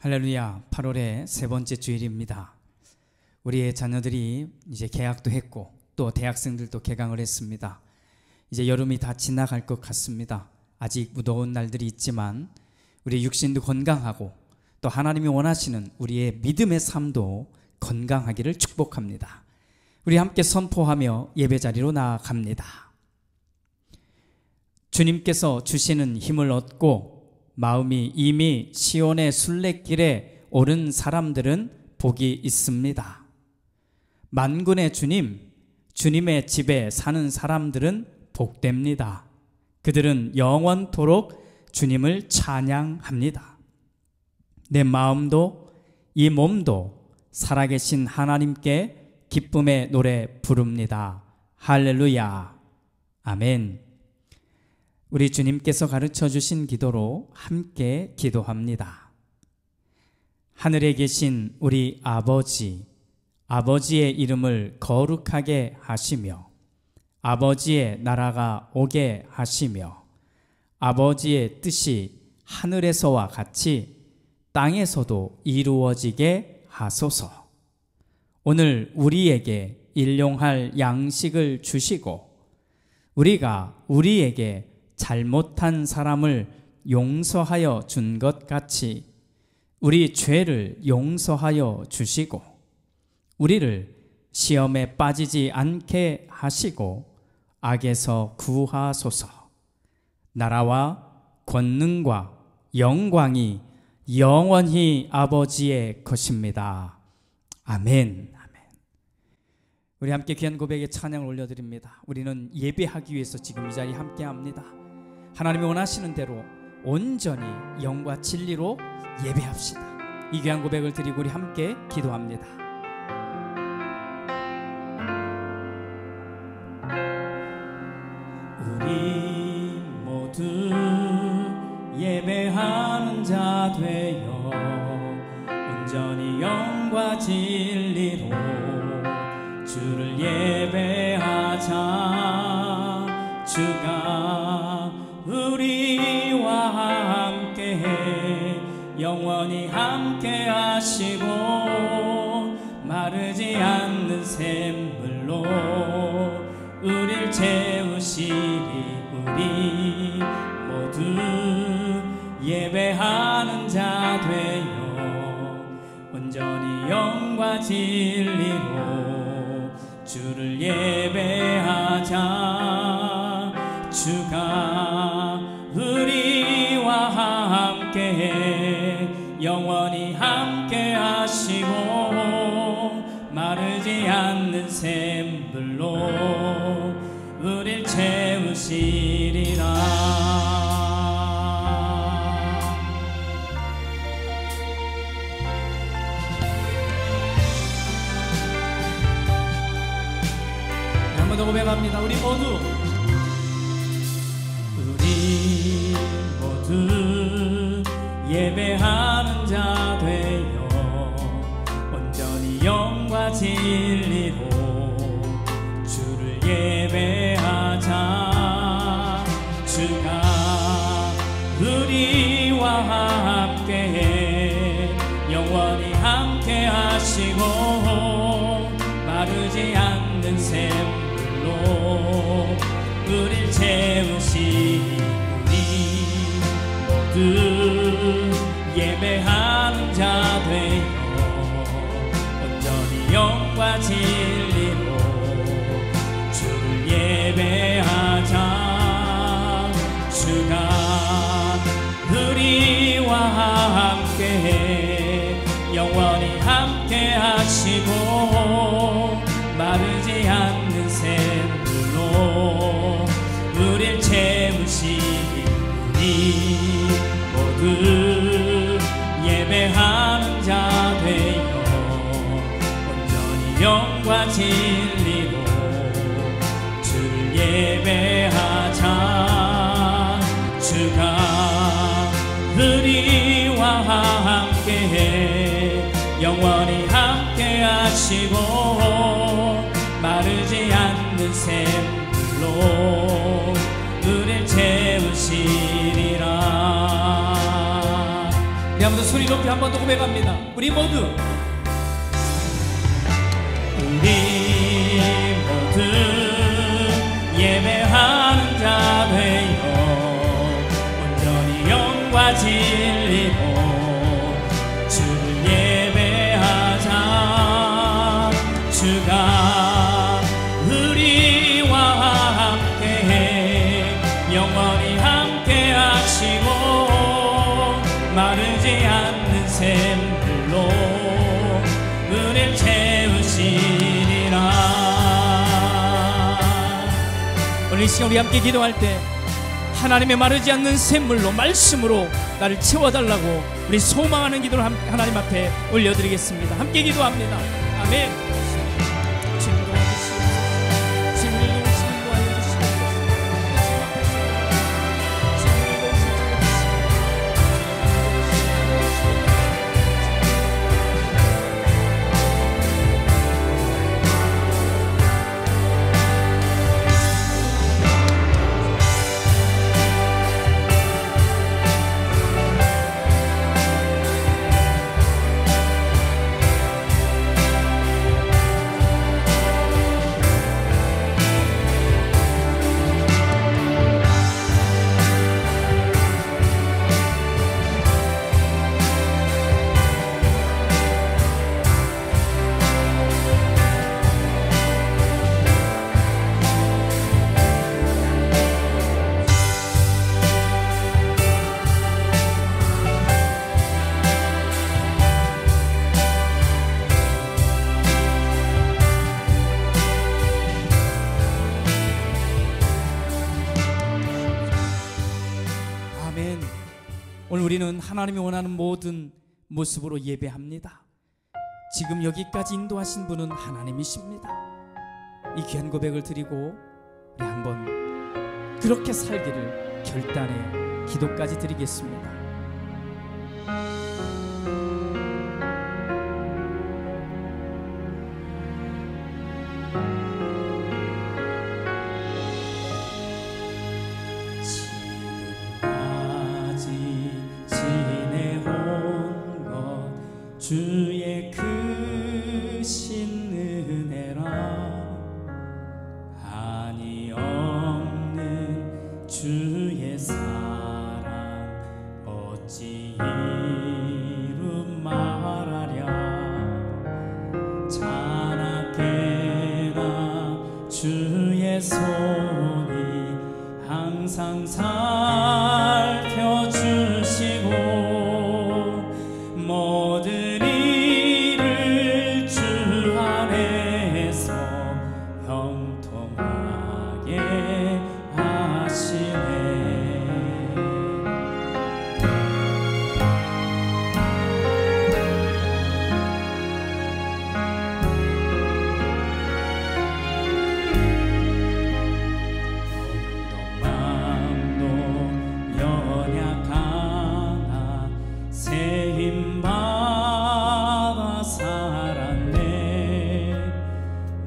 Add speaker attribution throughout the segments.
Speaker 1: 할렐루야. 8월의 세 번째 주일입니다. 우리의 자녀들이 이제 개학도 했고 또 대학생들도 개강을 했습니다. 이제 여름이 다 지나갈 것 같습니다. 아직 무더운 날들이 있지만 우리 육신도 건강하고 또 하나님이 원하시는 우리의 믿음의 삶도 건강하기를 축복합니다. 우리 함께 선포하며 예배 자리로 나아갑니다. 주님께서 주시는 힘을 얻고 마음이 이미 시온의 순례길에 오른 사람들은 복이 있습니다. 만군의 주님, 주님의 집에 사는 사람들은 복됩니다. 그들은 영원토록 주님을 찬양합니다. 내 마음도 이 몸도 살아계신 하나님께 기쁨의 노래 부릅니다. 할렐루야. 아멘. 우리 주님께서 가르쳐 주신 기도로 함께 기도합니다. 하늘에 계신 우리 아버지, 아버지의 이름을 거룩하게 하시며 아버지의 나라가 오게 하시며 아버지의 뜻이 하늘에서와 같이 땅에서도 이루어지게 하소서. 오늘 우리에게 일용할 양식을 주시고 우리가 우리에게 잘못한 사람을 용서하여 준 것 같이 우리 죄를 용서하여 주시고 우리를 시험에 빠지지 않게 하시고 악에서 구하소서. 나라와 권능과 영광이 영원히 아버지의 것입니다. 아멘. 우리 함께 귀한 고백의 찬양을 올려드립니다. 우리는 예배하기 위해서 지금 이 자리에 함께합니다. 하나님이 원하시는 대로 온전히 영과 진리로 예배합시다. 이 귀한 고백을 드리고 우리 함께 기도합니다. 우리 모두 예배하는 자 되어 온전히 영과 진리로 주를 예배하자. 주가 우리와 함께해 영원히 함께 하시고 마르지 않는 샘물로 우릴 채우시리. 우리 모두 예배하는 자 되어 온전히 영과 진리로 주를 예배하자. 주가 우리와 함께해 영원히 함께 하시고 마르지 않는 샘물로 우릴 채우시리라. 한 번 더 고백합니다. 우리 모두 예배하는 자 되어 온전히 영과 진리로 주를 예배하자. 주가 우리와 함께해 영원히 함께 하시고 마르지 않는 샘물로 우릴 채우시니 모두 예배하는 자 되어 온전히 영과 진리로 주를 예배하자. 주가 우리와 함께해 영원히 함께 하시고 마르지 않는 샘물로 우릴 채우시니 모두 예배하는 자 되어 온전히 영과 진리로 주를 예배하자. 주가 우리와 함께해 영원히 함께 하시고 마르지 않는 샘물로 우릴 채우시리라. 우리 한번 더 소리 높이 한 번 더 고백합니다. 우리 모두 예배하는 자 되어 온전히 영과 진리로 주를 예배하자. 주가 우리와 함께 영원히 함께 하시고 마르지 않는 샘물로 우리를 채우시리라. 오늘 이 시간 우리 함께 기도할 때 하나님의 마르지 않는 샘물로 말씀으로 나를 채워달라고 우리 소망하는 기도를 하나님 앞에 올려드리겠습니다. 함께 기도합니다. 아멘. 오늘 우리는 하나님이 원하는 모든 모습으로 예배합니다. 지금 여기까지 인도하신 분은 하나님이십니다. 이 귀한 고백을 드리고 우리 한번 그렇게 살기를 결단해 기도까지 드리겠습니다.
Speaker 2: 주의 크신 은혜라 한이 없는 주의 사랑 어찌 이루 말하랴. 자나깨나 주의 손이 항상 살펴주시고 모든 일을 주 안에서 형통하게 하시네. 마음도 연약하나 새 힘 받아 살았네.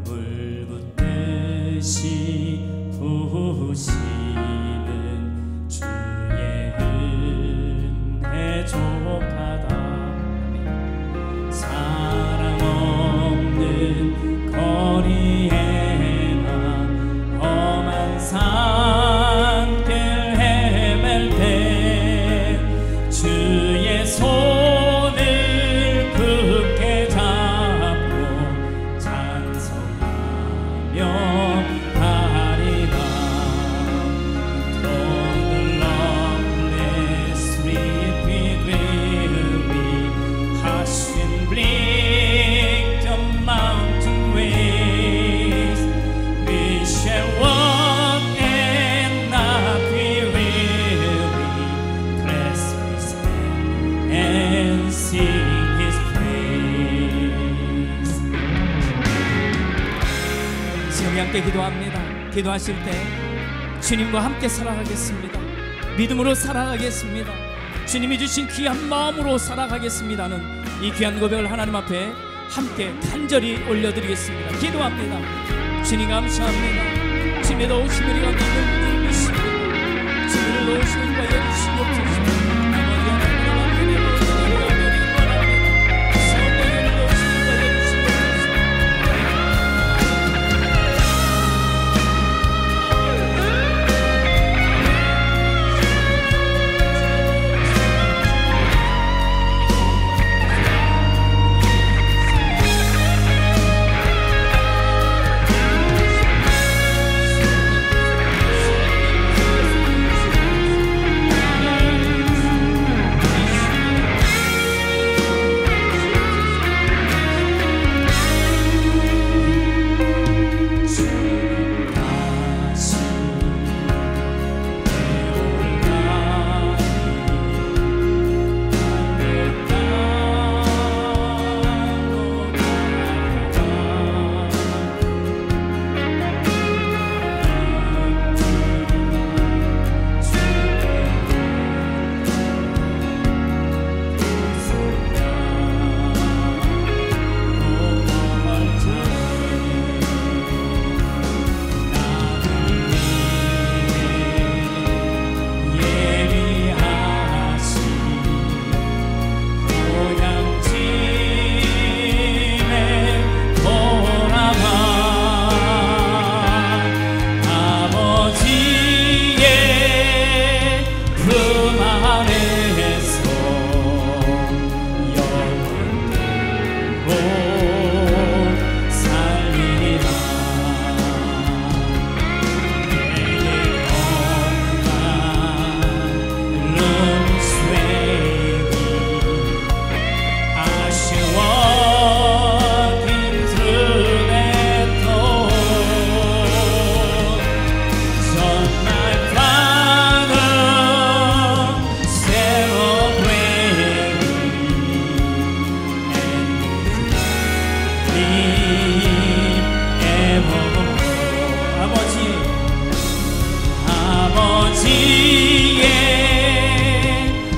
Speaker 2: 물 붓듯이 부으시는 주의 은혜 족하다. 사랑 없는 거리에나 험한 산길 헤맬 때 주의 손을 굳게 잡고 찬송하며 가리라. Through the loveless street we weary, hush and blink the mountain ways. We shall walk and not be weary, clasp His hand and sing His praise.
Speaker 1: 지금 함께 기도합니다. 기도하실 때 주님과 함께 살아가겠습니다. 믿음으로 살아가겠습니다. 주님이 주신 귀한 마음으로 살아가겠습니다는 이 귀한 고백을 하나님 앞에 함께 간절히 올려드리겠습니다. 기도합니다. 주님 감사합니다. 주님의 넣으신 우리가 믿음을 믿습니다. 주님을 넣으신 우리가 여주신 없으시고 아버지 하나님의 은혜로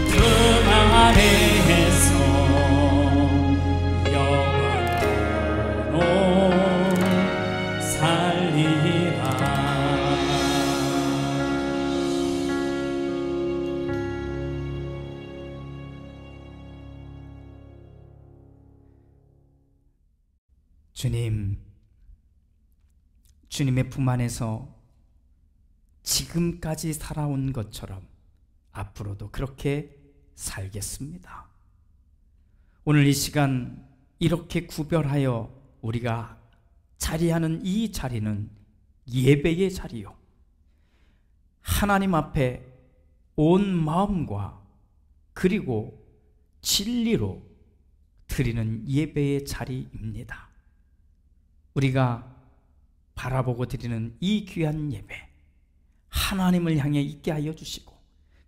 Speaker 2: 그 안에서 영원토록 살리라.
Speaker 1: 주님의 품 안에서 지금까지 살아온 것처럼 앞으로도 그렇게 살겠습니다. 오늘 이 시간 이렇게 구별하여 우리가 자리하는 이 자리는 예배의 자리요, 하나님 앞에 온 마음과 그리고 진리로 드리는 예배의 자리입니다. 우리가 바라보고 드리는 이 귀한 예배, 하나님을 향해 있게 하여 주시고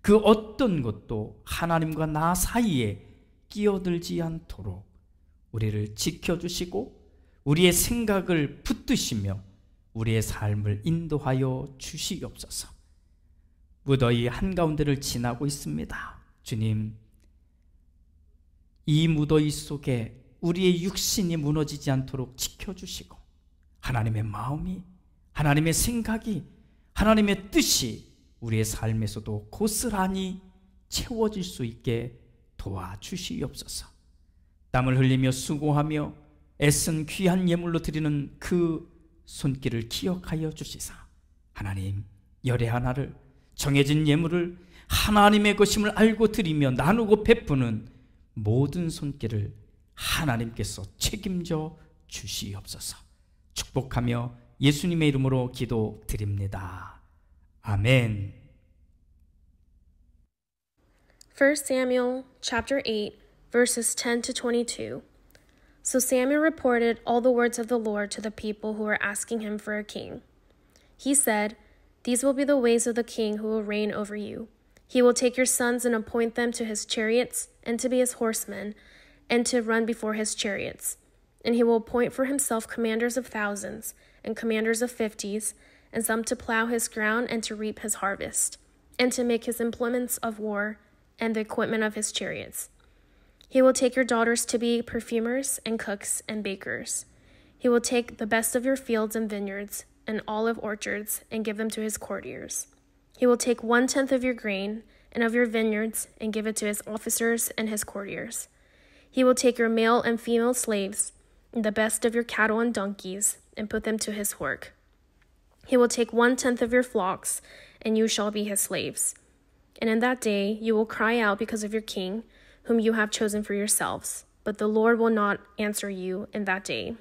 Speaker 1: 그 어떤 것도 하나님과 나 사이에 끼어들지 않도록 우리를 지켜주시고 우리의 생각을 붙드시며 우리의 삶을 인도하여 주시옵소서. 무더위 한가운데를 지나고 있습니다. 주님, 이 무더위 속에 우리의 육신이 무너지지 않도록 지켜주시고 하나님의 마음이, 하나님의 생각이, 하나님의 뜻이 우리의 삶에서도 고스란히 채워질 수 있게 도와주시옵소서. 땀을 흘리며 수고하며 애쓴 귀한 예물로 드리는 그 손길을 기억하여 주시사 하나님, 열의 하나를, 정해진 예물을 하나님의 것임을 알고 드리며 나누고 베푸는 모든 손길을 하나님께서 책임져 주시옵소서. 축복하며 예수님의 이름으로 기도드립니다. 아멘.
Speaker 3: 1 Samuel chapter 8 verses 10 to 22. So Samuel reported all the words of the Lord to the people who were asking him for a king. He said, "These will be the ways of the king who will reign over you. He will take your sons and appoint them to his chariots and to be his horsemen and to run before his chariots. And he will appoint for himself commanders of thousands and commanders of 50s, and some to plow his ground and to reap his harvest, and to make his implements of war and the equipment of his chariots. He will take your daughters to be perfumers and cooks and bakers. He will take the best of your fields and vineyards and olive orchards and give them to his courtiers. He will take 1/10 of your grain and of your vineyards and give it to his officers and his courtiers. He will take your male and female slaves and the best of your cattle and donkeys and put them to his work. He will take 1/10 of your flocks, and you shall be his slaves. And in that day you will cry out because of your king, whom you have chosen for yourselves. But the Lord will not answer you in that day."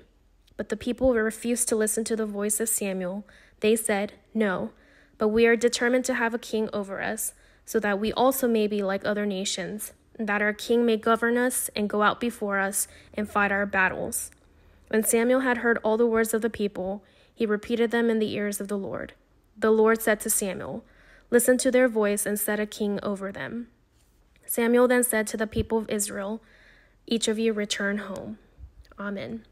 Speaker 3: But the people refused to listen to the voice of Samuel. They said, "No, but we are determined to have a king over us, so that we also may be like other nations, and that our king may govern us and go out before us and fight our battles." When Samuel had heard all the words of the people, he repeated them in the ears of the Lord. The Lord said to Samuel, "Listen to their voice and set a king over them." Samuel then said to the people of Israel, "Each of you return home." Amen.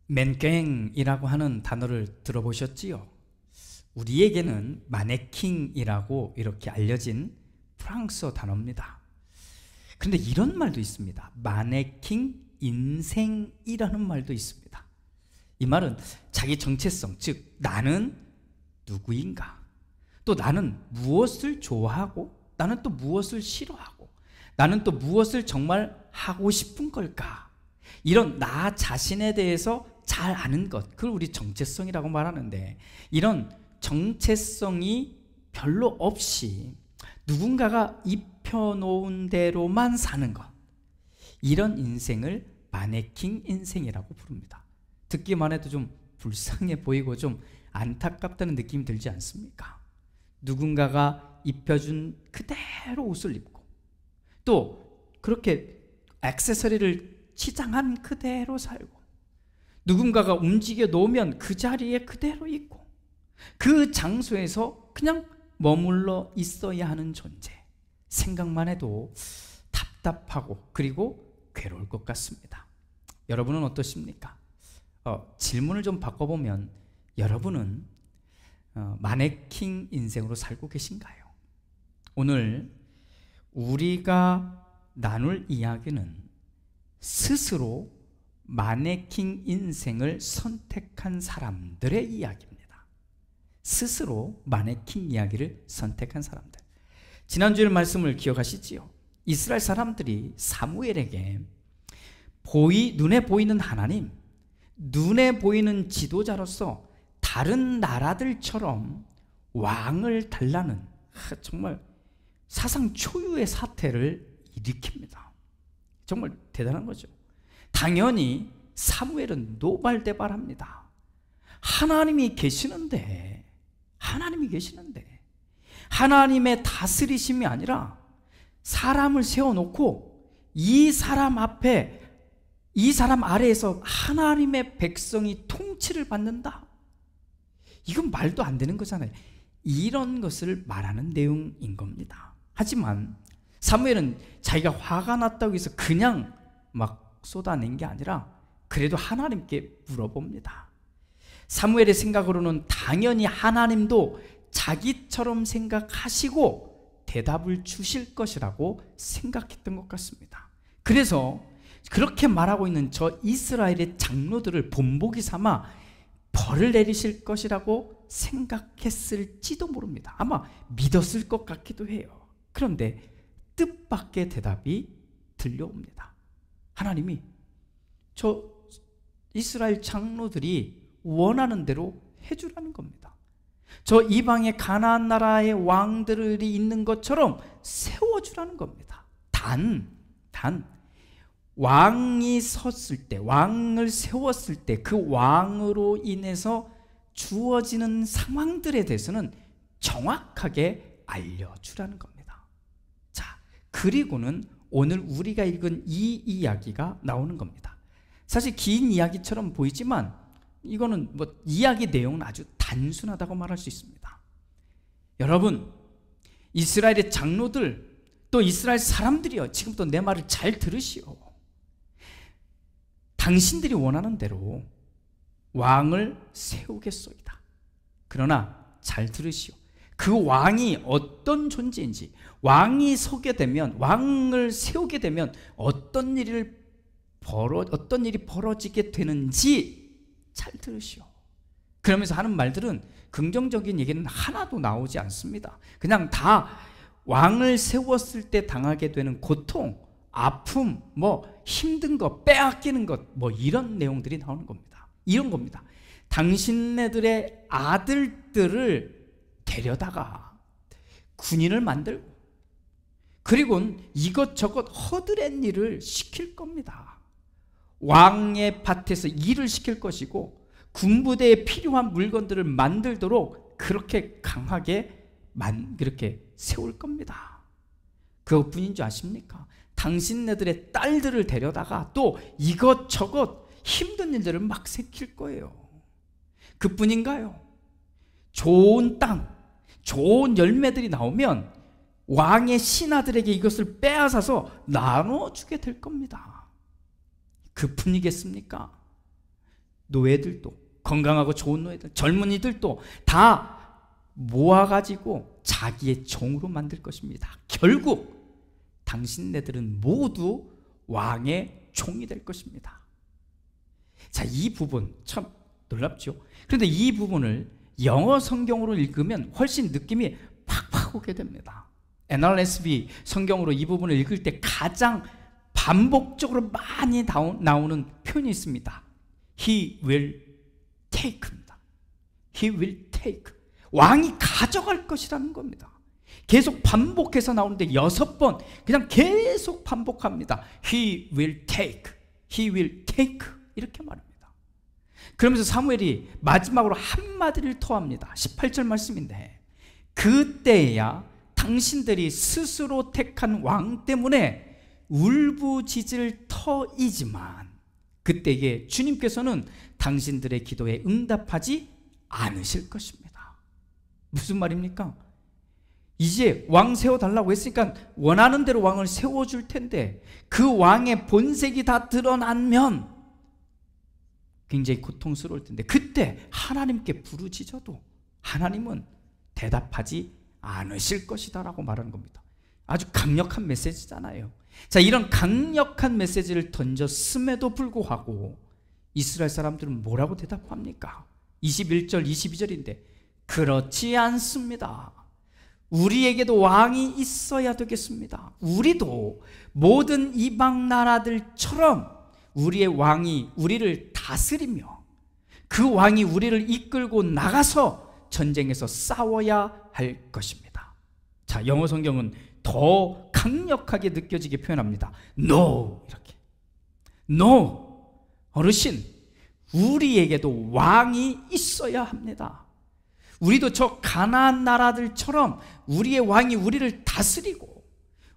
Speaker 1: 맨꽹이라고 하는 단어를 들어보셨지요? 우리에게는 마네킹이라고 이렇게 알려진 프랑스어 단어입니다. 그런데 이런 말도 있습니다. 마네킹 인생이라는 말도 있습니다. 이 말은 자기 정체성, 즉 나는 누구인가, 또 나는 무엇을 좋아하고 나는 또 무엇을 싫어하고 나는 또 무엇을 정말 하고 싶은 걸까, 이런 나 자신에 대해서 잘 아는 것, 그걸 우리 정체성이라고 말하는데, 이런 정체성이 별로 없이 누군가가 입혀놓은 대로만 사는 것, 이런 인생을 마네킹 인생이라고 부릅니다. 듣기만 해도 좀 불쌍해 보이고 좀 안타깝다는 느낌이 들지 않습니까? 누군가가 입혀준 그대로 옷을 입고 또 그렇게 액세서리를 치장한 그대로 살고, 누군가가 움직여 놓으면 그 자리에 그대로 있고, 그 장소에서 그냥 머물러 있어야 하는 존재. 생각만 해도 답답하고 그리고 괴로울 것 같습니다. 여러분은 어떠십니까? 질문을 좀 바꿔보면 여러분은 마네킹 인생으로 살고 계신가요? 오늘 우리가 나눌 이야기는 스스로 마네킹 인생을 선택한 사람들의 이야기입니다. 스스로 마네킹 이야기를 선택한 사람들. 지난주의 말씀을 기억하시지요? 이스라엘 사람들이 사무엘에게 눈에 보이는 하나님, 눈에 보이는 지도자로서 다른 나라들처럼 왕을 달라는 정말 사상 초유의 사태를 일으킵니다. 정말 대단한 거죠. 당연히 사무엘은 노발대발합니다. 하나님이 계시는데 하나님의 다스리심이 아니라 사람을 세워놓고 이 사람 아래에서 하나님의 백성이 통치를 받는다. 이건 말도 안 되는 거잖아요. 이런 것을 말하는 내용인 겁니다. 하지만 사무엘은 자기가 화가 났다고 해서 그냥 막 쏟아낸 게 아니라 그래도 하나님께 물어봅니다. 사무엘의 생각으로는 당연히 하나님도 자기처럼 생각하시고 대답을 주실 것이라고 생각했던 것 같습니다. 그래서 그렇게 말하고 있는 저 이스라엘의 장로들을 본보기 삼아 벌을 내리실 것이라고 생각했을지도 모릅니다. 아마 믿었을 것 같기도 해요. 그런데 뜻밖의 대답이 들려옵니다. 하나님이 저 이스라엘 장로들이 원하는 대로 해주라는 겁니다. 저 이방의 가나안 나라의 왕들이 있는 것처럼 세워주라는 겁니다. 단 왕이 섰을 때, 왕을 세웠을 때 그 왕으로 인해서 주어지는 상황들에 대해서는 정확하게 알려주라는 겁니다. 자, 그리고는 오늘 우리가 읽은 이 이야기가 나오는 겁니다. 사실 긴 이야기처럼 보이지만 이거는 이야기 내용은 아주 단순하다고 말할 수 있습니다. 여러분, 이스라엘의 장로들 또 이스라엘 사람들이요, 지금부터 내 말을 잘 들으시오. 당신들이 원하는 대로 왕을 세우겠소이다. 그러나 잘 들으시오. 그 왕이 어떤 존재인지, 왕을 세우게 되면 어떤 일이 벌어지게 되는지 잘 들으시오. 그러면서 하는 말들은 긍정적인 얘기는 하나도 나오지 않습니다. 그냥 다 왕을 세웠을 때 당하게 되는 고통, 아픔, 힘든 것, 빼앗기는 것, 이런 내용들이 나오는 겁니다. 이런 겁니다. 당신네들의 아들들을 데려다가 군인을 만들고, 그리고 이것저것 허드렛 일을 시킬 겁니다. 왕의 밭에서 일을 시킬 것이고, 군부대에 필요한 물건들을 만들도록 그렇게 강하게 그렇게 세울 겁니다. 그것뿐인 줄 아십니까? 당신네들의 딸들을 데려다가 또 이것저것 힘든 일들을 막 시킬 거예요. 그뿐인가요? 좋은 땅, 좋은 열매들이 나오면 왕의 신하들에게 이것을 빼앗아서 나눠주게 될 겁니다. 그뿐이겠습니까? 노예들도, 건강하고 좋은 노예들, 젊은이들도 다 모아가지고 자기의 종으로 만들 것입니다. 결국 당신네들은 모두 왕의 종이 될 것입니다. 자, 이 부분 참 놀랍죠? 그런데 이 부분을 영어 성경으로 읽으면 훨씬 느낌이 팍팍 오게 됩니다. NRSV 성경으로 이 부분을 읽을 때 가장 반복적으로 많이 나오는 표현이 있습니다. He will take입니다. He will take. 왕이 가져갈 것이라는 겁니다. 계속 반복해서 나오는데 6번 그냥 계속 반복합니다. He will take. He will take. 이렇게 말합니다. 그러면서 사무엘이 마지막으로 한마디를 토합니다. 18절 말씀인데, 그때야 당신들이 스스로 택한 왕 때문에 울부짖을 터이지만 그때에 주님께서는 당신들의 기도에 응답하지 않으실 것입니다. 무슨 말입니까? 이제 왕 세워달라고 했으니까 원하는 대로 왕을 세워줄 텐데 그 왕의 본색이 다 드러나면 굉장히 고통스러울 텐데 그때 하나님께 부르짖어도 하나님은 대답하지 않으실 것이다 라고 말하는 겁니다. 아주 강력한 메시지잖아요. 자, 이런 강력한 메시지를 던졌음에도 불구하고 이스라엘 사람들은 뭐라고 대답합니까? 21절 22절인데 그렇지 않습니다. 우리에게도 왕이 있어야 되겠습니다. 우리도 모든 이방 나라들처럼 우리의 왕이 우리를 다스리며 그 왕이 우리를 이끌고 나가서 전쟁에서 싸워야 할 것입니다. 자, 영어 성경은 더 강력하게 느껴지게 표현합니다. No, 이렇게. No, 어르신, 우리에게도 왕이 있어야 합니다. 우리도 저 가나안 나라들처럼 우리의 왕이 우리를 다스리고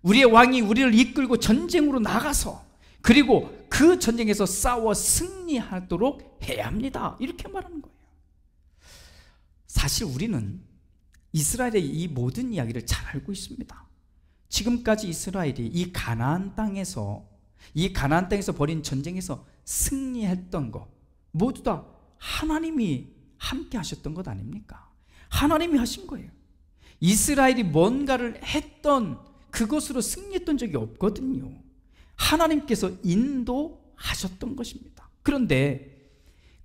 Speaker 1: 우리의 왕이 우리를 이끌고 전쟁으로 나가서 그리고 그 전쟁에서 싸워 승리하도록 해야 합니다. 이렇게 말하는 거예요. 사실 우리는 이스라엘의 이 모든 이야기를 잘 알고 있습니다. 지금까지 이스라엘이 이 가나안 땅에서 벌인 전쟁에서 승리했던 거 모두 다 하나님이 함께 하셨던 것 아닙니까? 하나님이 하신 거예요. 이스라엘이 뭔가를 했던 그것으로 승리했던 적이 없거든요. 하나님께서 인도하셨던 것입니다. 그런데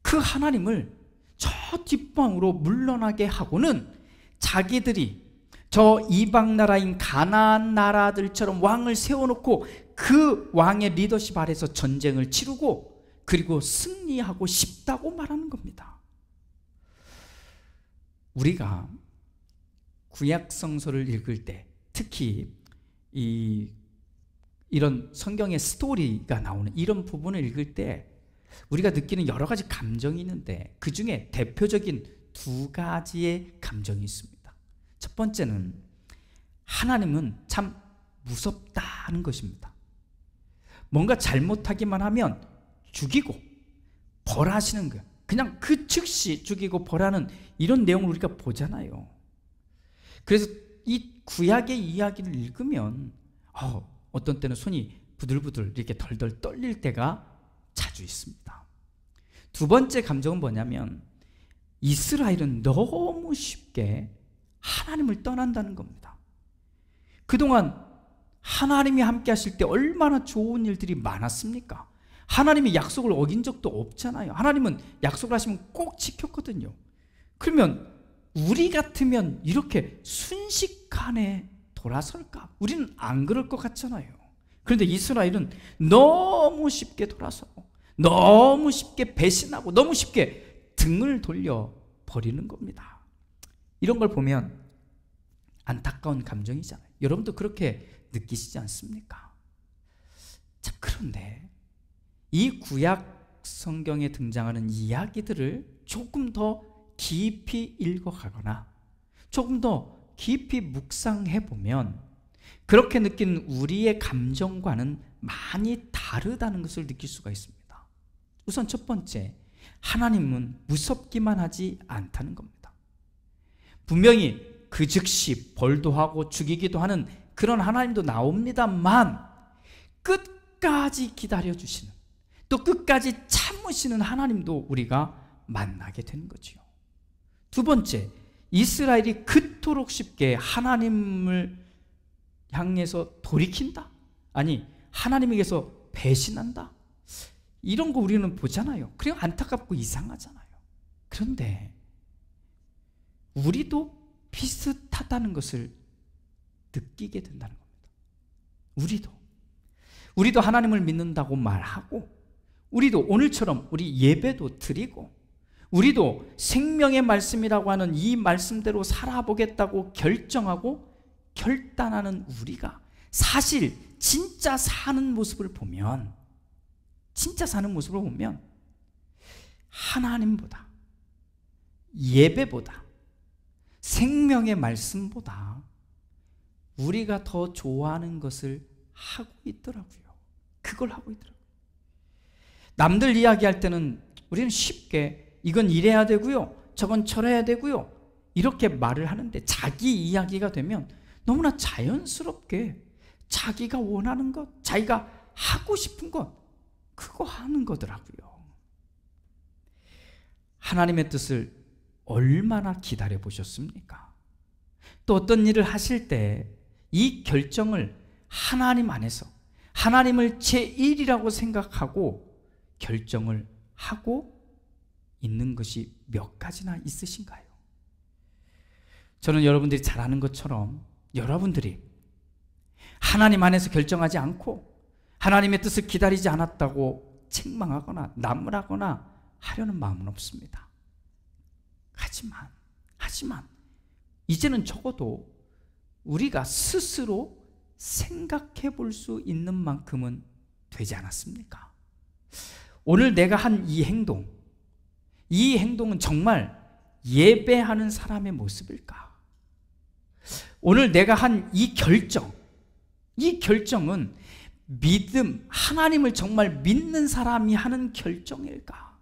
Speaker 1: 그 하나님을 저 뒷방으로 물러나게 하고는 자기들이 저 이방 나라인 가나안 나라들처럼 왕을 세워놓고 그 왕의 리더십 아래서 전쟁을 치르고 그리고 승리하고 싶다고 말하는 겁니다. 우리가 구약 성서를 읽을 때 특히 이런 성경의 스토리가 나오는 이런 부분을 읽을 때 우리가 느끼는 여러 가지 감정이 있는데 그 중에 대표적인 두 가지의 감정이 있습니다. 첫 번째는 하나님은 참 무섭다는 것입니다. 뭔가 잘못하기만 하면 죽이고 벌하시는 거예요. 그냥 그 즉시 죽이고 벌하는 이런 내용을 우리가 보잖아요. 그래서 이 구약의 이야기를 읽으면 어떤 때는 손이 부들부들 이렇게 덜덜 떨릴 때가 자주 있습니다. 두 번째 감정은 뭐냐면 이스라엘은 너무 쉽게 하나님을 떠난다는 겁니다. 그동안 하나님이 함께 하실 때 얼마나 좋은 일들이 많았습니까? 하나님이 약속을 어긴 적도 없잖아요. 하나님은 약속을 하시면 꼭 지켰거든요. 그러면 우리 같으면 이렇게 순식간에 돌아설까? 우리는 안 그럴 것 같잖아요. 그런데 이스라엘은 너무 쉽게 돌아서고 너무 쉽게 배신하고 너무 쉽게 등을 돌려버리는 겁니다. 이런 걸 보면 안타까운 감정이잖아요. 여러분도 그렇게 느끼시지 않습니까? 자, 그런데 이 구약 성경에 등장하는 이야기들을 조금 더 깊이 읽어가거나 조금 더 깊이 묵상해 보면 그렇게 느낀 우리의 감정과는 많이 다르다는 것을 느낄 수가 있습니다. 우선 첫 번째, 하나님은 무섭기만 하지 않다는 겁니다. 분명히 그 즉시 벌도 하고 죽이기도 하는 그런 하나님도 나옵니다만 끝까지 기다려주시는 또 끝까지 참으시는 하나님도 우리가 만나게 되는 거지요. 두 번째, 이스라엘이 그토록 쉽게 하나님을 향해서 돌이킨다? 아니, 하나님에게서 배신한다? 이런 거 우리는 보잖아요. 그리고 안타깝고 이상하잖아요. 그런데 우리도 비슷하다는 것을 느끼게 된다는 겁니다. 우리도 하나님을 믿는다고 말하고 우리도 오늘처럼 우리 예배도 드리고 우리도 생명의 말씀이라고 하는 이 말씀대로 살아보겠다고 결정하고 결단하는 우리가 사실 진짜 사는 모습을 보면 하나님보다 예배보다 생명의 말씀보다 우리가 더 좋아하는 것을 하고 있더라고요. 그걸 하고 있더라고요. 남들 이야기할 때는 우리는 쉽게 이건 이래야 되고요, 저건 저래야 되고요 이렇게 말을 하는데 자기 이야기가 되면 너무나 자연스럽게 자기가 원하는 것, 자기가 하고 싶은 것, 그거 하는 거더라고요. 하나님의 뜻을 얼마나 기다려 보셨습니까? 또 어떤 일을 하실 때 이 결정을 하나님 안에서 하나님을 제1이라고 생각하고 결정을 하고 있는 것이 몇 가지나 있으신가요? 저는 여러분들이 잘 아는 것처럼 여러분들이 하나님 안에서 결정하지 않고 하나님의 뜻을 기다리지 않았다고 책망하거나 나무라거나 하려는 마음은 없습니다. 하지만 이제는 적어도 우리가 스스로 생각해 볼 수 있는 만큼은 되지 않았습니까? 오늘 내가 한 이 행동은 정말 예배하는 사람의 모습일까? 오늘 내가 한 이 결정은 믿음, 하나님을 정말 믿는 사람이 하는 결정일까?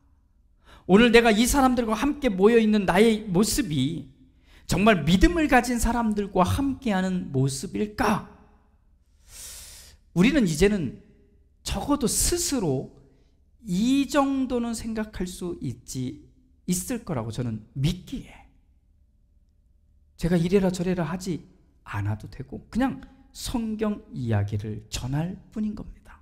Speaker 1: 오늘 내가 이 사람들과 함께 모여있는 나의 모습이 정말 믿음을 가진 사람들과 함께하는 모습일까? 우리는 이제는 적어도 스스로 이 정도는 생각할 수 있을 거라고 저는 믿기에 제가 이래라 저래라 하지 않아도 되고 그냥 성경 이야기를 전할 뿐인 겁니다.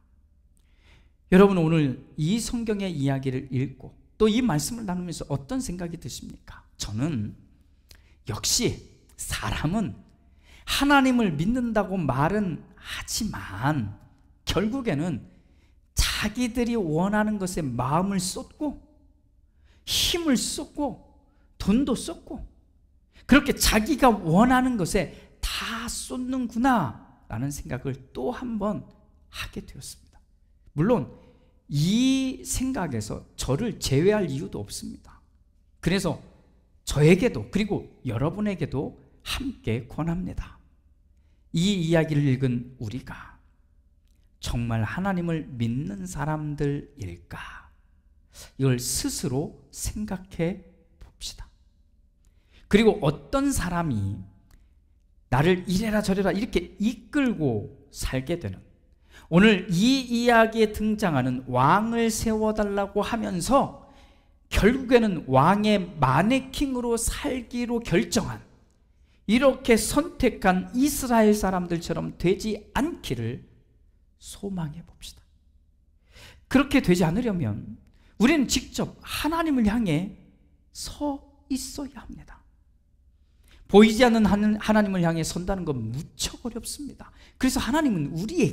Speaker 1: 여러분, 오늘 이 성경의 이야기를 읽고 또 이 말씀을 나누면서 어떤 생각이 드십니까? 저는 역시 사람은 하나님을 믿는다고 말은 하지만 결국에는 자기들이 원하는 것에 마음을 쏟고 힘을 쏟고 돈도 쏟고 그렇게 자기가 원하는 것에 다 쏟는구나 라는 생각을 또 한 번 하게 되었습니다. 물론 이 생각에서 저를 제외할 이유도 없습니다. 그래서 저에게도 그리고 여러분에게도 함께 권합니다. 이 이야기를 읽은 우리가 정말 하나님을 믿는 사람들일까? 이걸 스스로 생각해 봅시다. 그리고 어떤 사람이 나를 이래라 저래라 이렇게 이끌고 살게 되는, 오늘 이 이야기에 등장하는 왕을 세워달라고 하면서 결국에는 왕의 마네킹으로 살기로 결정한, 이렇게 선택한 이스라엘 사람들처럼 되지 않기를 소망해 봅시다. 그렇게 되지 않으려면 우리는 직접 하나님을 향해 서 있어야 합니다. 보이지 않는 하나님을 향해 선다는 건 무척 어렵습니다. 그래서 하나님은 우리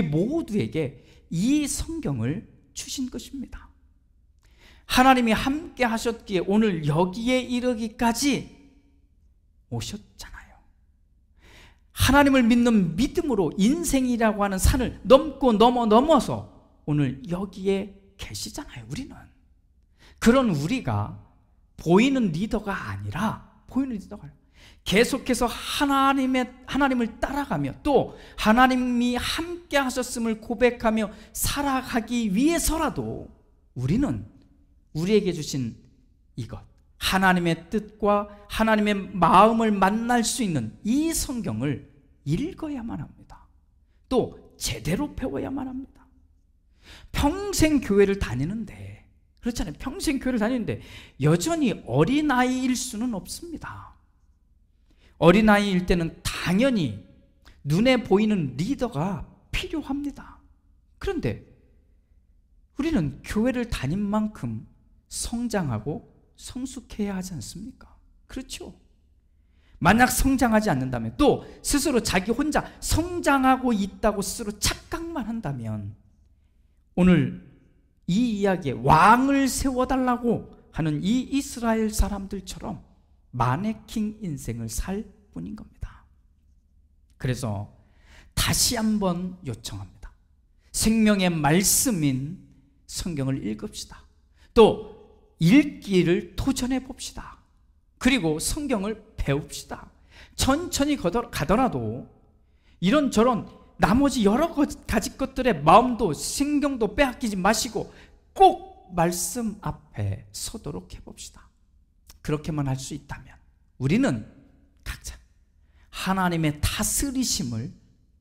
Speaker 1: 모두에게 이 성경을 주신 것입니다. 하나님이 함께 하셨기에 오늘 여기에 이르기까지 오셨잖아요. 하나님을 믿는 믿음으로 인생이라고 하는 산을 넘어서 오늘 여기에 계시잖아요. 우리는 그런 우리가 보이는 리더가 아니라 계속해서 하나님을 따라가며 또 하나님이 함께 하셨음을 고백하며 살아가기 위해서라도 우리는 우리에게 주신 이것, 하나님의 뜻과 하나님의 마음을 만날 수 있는 이 성경을 읽어야만 합니다. 또 제대로 배워야만 합니다. 평생 교회를 다니는데, 그렇잖아요. 평생 교회를 다니는데 여전히 어린아이일 수는 없습니다. 어린아이일 때는 당연히 눈에 보이는 리더가 필요합니다. 그런데 우리는 교회를 다닌 만큼 성장하고 성숙해야 하지 않습니까? 그렇죠? 만약 성장하지 않는다면, 또 스스로 자기 혼자 성장하고 있다고 스스로 착각만 한다면 오늘 이 이야기에 왕을 세워달라고 하는 이 이스라엘 사람들처럼 마네킹 인생을 살 뿐인 겁니다. 그래서 다시 한번 요청합니다. 생명의 말씀인 성경을 읽읍시다. 또 읽기를 도전해 봅시다. 그리고 성경을 배웁시다. 천천히 가더라도 이런저런 나머지 여러 가지 것들의 마음도 신경도 빼앗기지 마시고 꼭 말씀 앞에 서도록 해봅시다. 그렇게만 할 수 있다면 우리는 각자 하나님의 다스리심을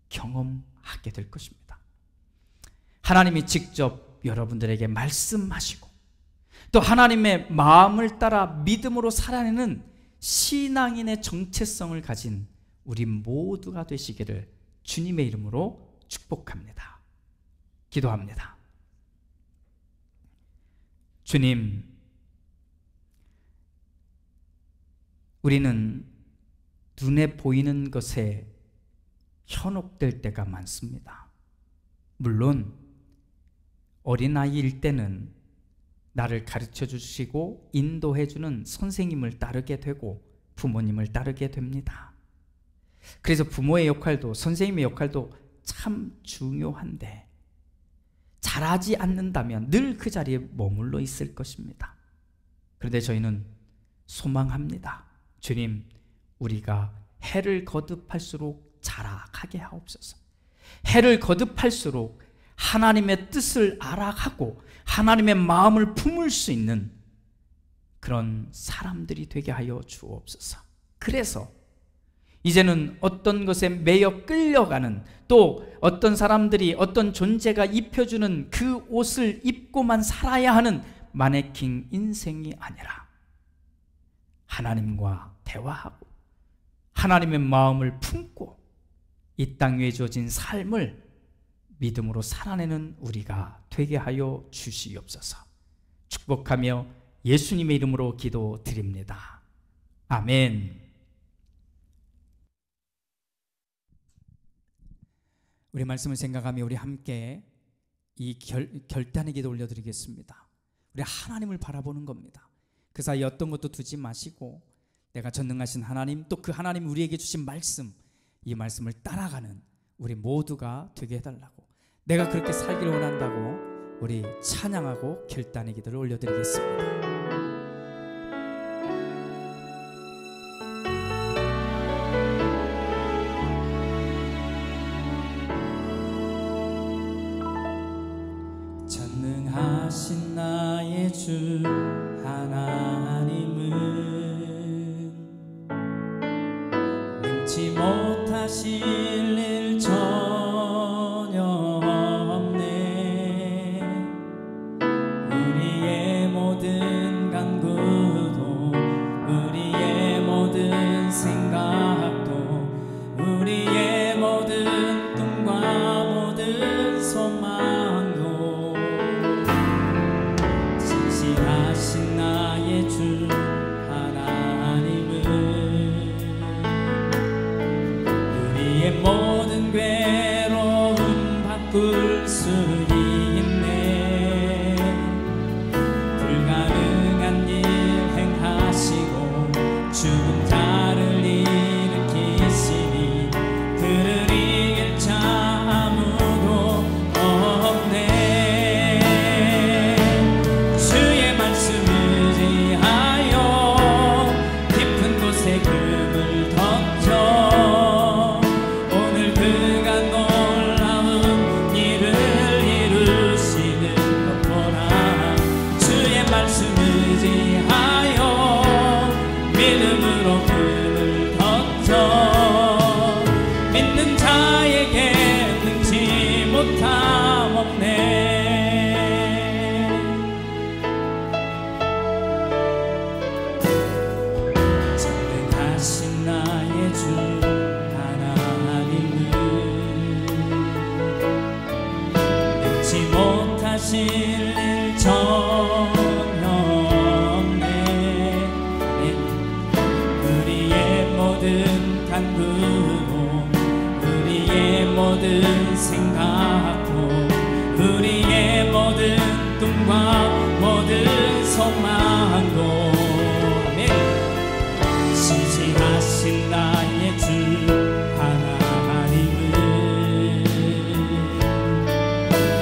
Speaker 1: 경험하게 될 것입니다. 하나님이 직접 여러분들에게 말씀하시고 또 하나님의 마음을 따라 믿음으로 살아내는 신앙인의 정체성을 가진 우리 모두가 되시기를 주님의 이름으로 축복합니다. 기도합니다. 주님, 우리는 눈에 보이는 것에 현혹될 때가 많습니다. 물론 어린아이일 때는 나를 가르쳐 주시고 인도해 주는 선생님을 따르게 되고 부모님을 따르게 됩니다. 그래서 부모의 역할도 선생님의 역할도 참 중요한데 잘하지 않는다면 늘 그 자리에 머물러 있을 것입니다. 그런데 저희는 소망합니다. 주님, 우리가 해를 거듭할수록 자라가게 하옵소서. 해를 거듭할수록 하나님의 뜻을 알아가고 하나님의 마음을 품을 수 있는 그런 사람들이 되게 하여 주옵소서. 그래서 이제는 어떤 것에 매여 끌려가는, 또 어떤 사람들이 어떤 존재가 입혀주는 그 옷을 입고만 살아야 하는 마네킹 인생이 아니라 하나님과 대화하고 하나님의 마음을 품고 이 땅 위에 주어진 삶을 믿음으로 살아내는 우리가 되게 하여 주시옵소서. 축복하며 예수님의 이름으로 기도드립니다. 아멘. 우리 말씀을 생각하며 우리 함께 이 결단의 기도 올려드리겠습니다. 우리 하나님을 바라보는 겁니다. 그 사이에 어떤 것도 두지 마시고 내가 전능하신 하나님, 또 그 하나님 우리에게 주신 말씀, 이 말씀을 따라가는 우리 모두가 되게 해달라고, 내가 그렇게 살기를 원한다고 우리 찬양하고 결단의 기도를 올려드리겠습니다.
Speaker 2: 전능하신 나의 주 하나님은 능치 못하실 일 전혀 없네. 우리의 모든 간구도 우리의 모든 생각도 우리의 모든 꿈과 모든 소망도 진실하신 나의 주 하나님은 우리의 모든 괴로움 바꿀 수 있네. 불가능한 일 행하시고 죽은 자를 일으키시니 그를 이길 자 아무도 없네. 주의 말씀 의지하여 깊은 곳에 금을 던져 오늘 그가 놀라운 일을 이루시는 것 보라. 주의 말씀 의지하여 믿음으로 금을 던져 믿는 자에게 능치 못함 없네. 전능하신 나의 주 하나님은 능치 못하실 일 전혀 없네. 우리의 모든 간구도 우리의 모든 생각도 우리의 모든 꿈과 모든 소망도 지지하신 나의 주 하나님은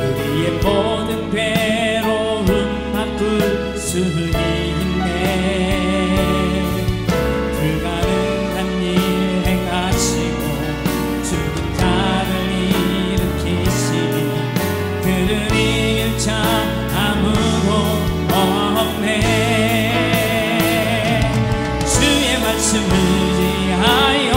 Speaker 2: 우리의 모든 괴로움 바꿀 수 있네. 불가능한 일 행하시고 죽은 자를 일으키시니 그를 이길 자 아무도 없네. 주의 말씀 의지하여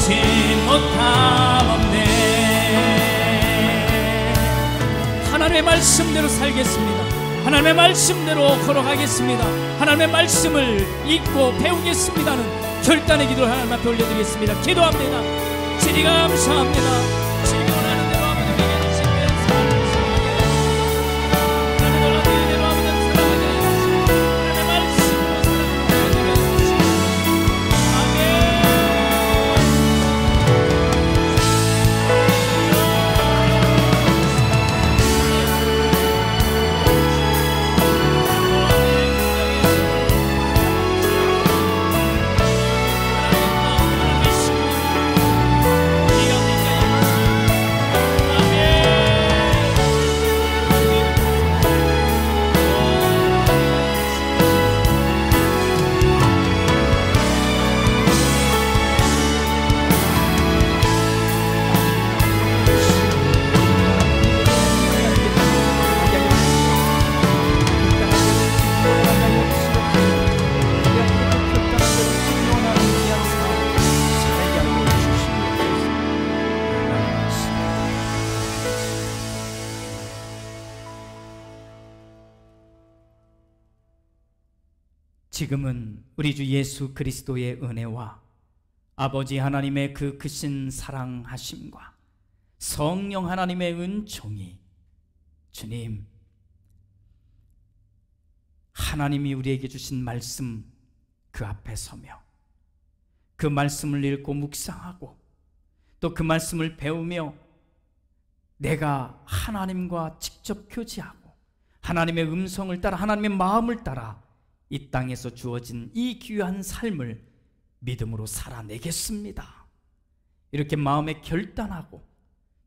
Speaker 2: 알지 못함없네. 하나님의 말씀대로 살겠습니다. 하나님의 말씀대로 걸어가겠습니다. 하나님의 말씀을 읽고 배우겠습니다는 결단의 기도를 하나님 앞에 올려드리겠습니다. 기도합니다. 주님 감사합니다. 주님이 원하는 대로 아버지에게 주신 삶을 살아가게 하나님 원하는 대로 아버지를 살아가게 하나님의 말씀으로 살아가게 하시옵소서. 아멘.
Speaker 1: 지금은 우리 주 예수 그리스도의 은혜와 아버지 하나님의 그 크신 사랑하심과 성령 하나님의 은총이 주님, 하나님이 우리에게 주신 말씀 그 앞에 서며 그 말씀을 읽고 묵상하고 또 그 말씀을 배우며 내가 하나님과 직접 교제하고 하나님의 음성을 따라 하나님의 마음을 따라 이 땅에서 주어진 이 귀한 삶을 믿음으로 살아내겠습니다. 이렇게 마음에 결단하고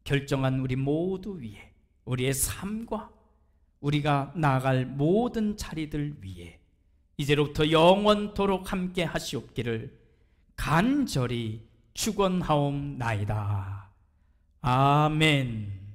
Speaker 1: 결정한 우리 모두 위에, 우리의 삶과 우리가 나아갈 모든 자리들 위에 이제로부터 영원토록 함께 하시옵기를 간절히 축원하옵나이다. 아멘.